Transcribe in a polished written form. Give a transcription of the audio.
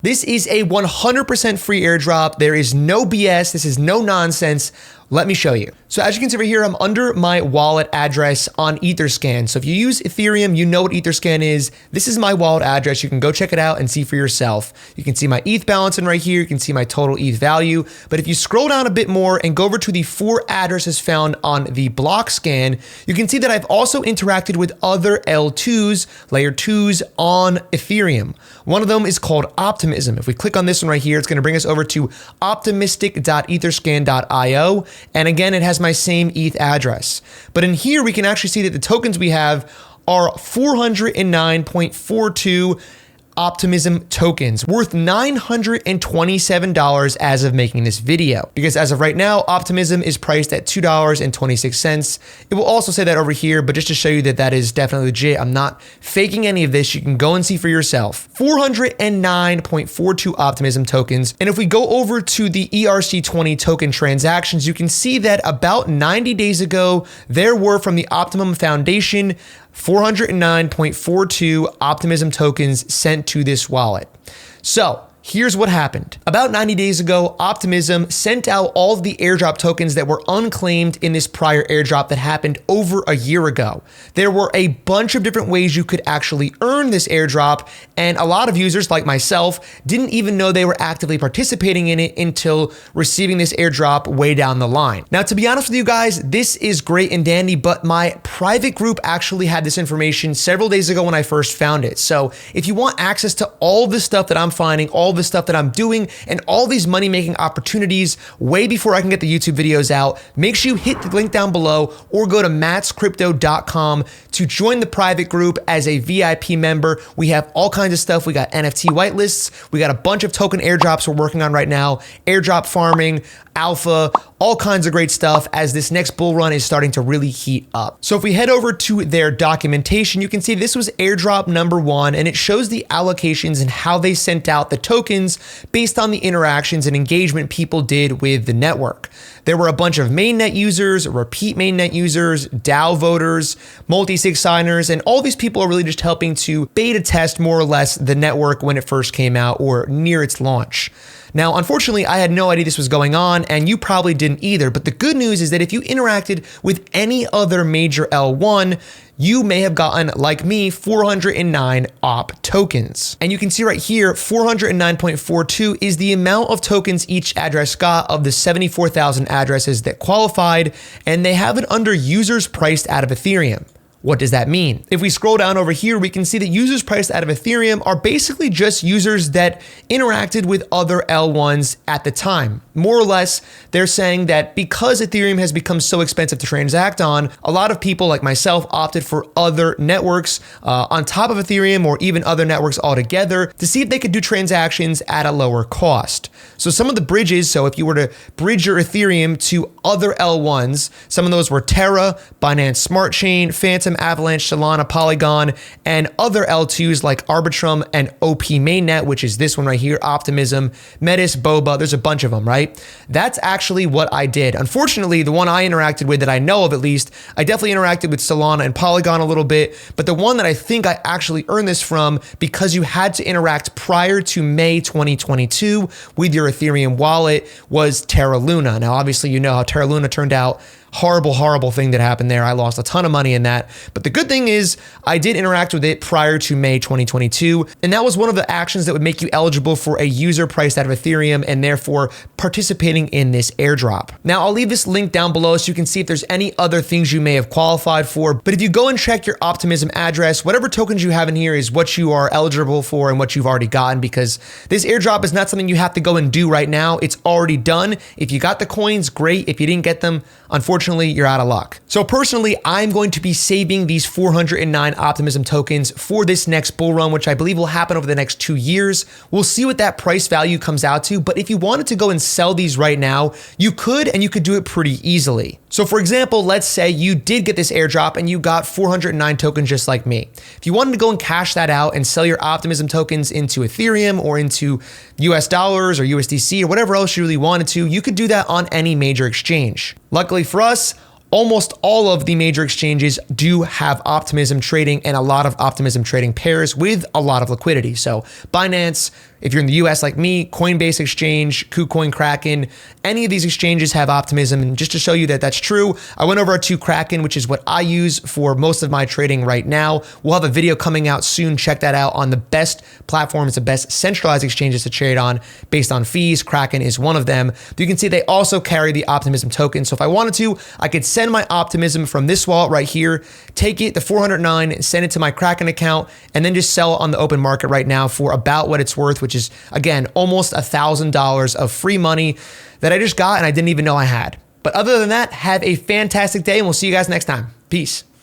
This is a 100% free airdrop. There is no BS. This is no nonsense. Let me show you. So as you can see over here, I'm under my wallet address on Etherscan. So if you use Ethereum, you know what Etherscan is. This is my wallet address. You can go check it out and see for yourself. You can see my ETH balance in right here. You can see my total ETH value. But if you scroll down a bit more and go over to the 4 addresses found on the block scan, you can see that I've also interacted with other L2s, layer 2s on Ethereum. One of them is called Optimism. If we click on this one right here, it's going to bring us over to optimistic.etherscan.io. And again, it has my same ETH address. But in here, we can actually see that the tokens we have are 409.42 Optimism tokens worth $927 as of making this video. Because as of right now, Optimism is priced at $2.26. It will also say that over here, but just to show you that that is definitely legit, I'm not faking any of this. You can go and see for yourself. 409.42 Optimism tokens. And if we go over to the ERC20 token transactions, you can see that about 90 days ago, there were from the Optimum Foundation 409.42 Optimism tokens sent to this wallet. So here's what happened. About 90 days ago, Optimism sent out all of the airdrop tokens that were unclaimed in this prior airdrop that happened over a year ago. There were a bunch of different ways you could actually earn this airdrop, and a lot of users like myself didn't even know they were actively participating in it until receiving this airdrop way down the line. Now, to be honest with you guys, this is great and dandy, but my private group actually had this information several days ago when I first found it. So if you want access to all the stuff that I'm finding, all the stuff that I'm doing, and all these money-making opportunities way before I can get the YouTube videos out, make sure you hit the link down below or go to mattscrypto.com to join the private group as a VIP member. We have all kinds of stuff. We got NFT whitelists. We got a bunch of token airdrops we're working on right now, airdrop farming, alpha, all kinds of great stuff as this next bull run is starting to really heat up. So if we head over to their documentation, you can see this was airdrop number 1, and it shows the allocations and how they sent out the tokens based on the interactions and engagement people did with the network. There were a bunch of mainnet users, repeat mainnet users, DAO voters, multi-sig signers, and all these people are really just helping to beta test more or less the network when it first came out or near its launch. Now, unfortunately, I had no idea this was going on, and you probably didn't either. But the good news is that if you interacted with any other major L1, you may have gotten, like me, 409 OP tokens. And you can see right here, 409.42 is the amount of tokens each address got of the 74,000 addresses that qualified, and they have it under users priced out of Ethereum. What does that mean? If we scroll down over here, we can see that users priced out of Ethereum are basically just users that interacted with other L1s at the time. More or less, they're saying that because Ethereum has become so expensive to transact on, a lot of people like myself opted for other networks on top of Ethereum or even other networks altogether to see if they could do transactions at a lower cost. So some of the bridges, so if you were to bridge your Ethereum to other L1s, some of those were Terra, Binance Smart Chain, Phantom, Avalanche, Solana, Polygon, and other L2s like Arbitrum and OP Mainnet, which is this one right here, Optimism, Metis, Boba, there's a bunch of them, right? That's actually what I did. Unfortunately, the one I interacted with that I know of at least, I definitely interacted with Solana and Polygon a little bit, but the one that I think I actually earned this from because you had to interact prior to May 2022 with your Ethereum wallet was Terra Luna. Now, obviously, you know how Terra Luna turned out. Horrible thing that happened there. I lost a ton of money in that. But the good thing is I did interact with it prior to May 2022. And that was one of the actions that would make you eligible for a user priced out of Ethereum and therefore participating in this airdrop. Now, I'll leave this link down below so you can see if there's any other things you may have qualified for. But if you go and check your Optimism address, whatever tokens you have in here is what you are eligible for and what you've already gotten, because this airdrop is not something you have to go and do right now. It's already done. If you got the coins, great. If you didn't get them, unfortunately, you're out of luck. So personally, I'm going to be saving these 409 Optimism tokens for this next bull run, which I believe will happen over the next 2 years. We'll see what that price value comes out to. But if you wanted to go and sell these right now, you could, and you could do it pretty easily. So for example, let's say you did get this airdrop and you got 409 tokens just like me. If you wanted to go and cash that out and sell your Optimism tokens into Ethereum or into US dollars or USDC or whatever else you really wanted to, you could do that on any major exchange. Luckily for us, almost all of the major exchanges do have Optimism trading and a lot of Optimism trading pairs with a lot of liquidity. So Binance, If you're in the US like me, Coinbase Exchange, KuCoin, Kraken, any of these exchanges have Optimism. And just to show you that that's true, I went over to Kraken, which is what I use for most of my trading right now. We'll have a video coming out soon. Check that out on the best platforms, the best centralized exchanges to trade on based on fees. Kraken is one of them. You can see they also carry the Optimism token. So if I wanted to, I could send my Optimism from this wallet right here, take it, the 409, send it to my Kraken account, and then just sell it on the open market right now for about what it's worth, which is, again, almost $1,000 of free money that I just got and I didn't even know I had. But other than that, have a fantastic day and we'll see you guys next time. Peace.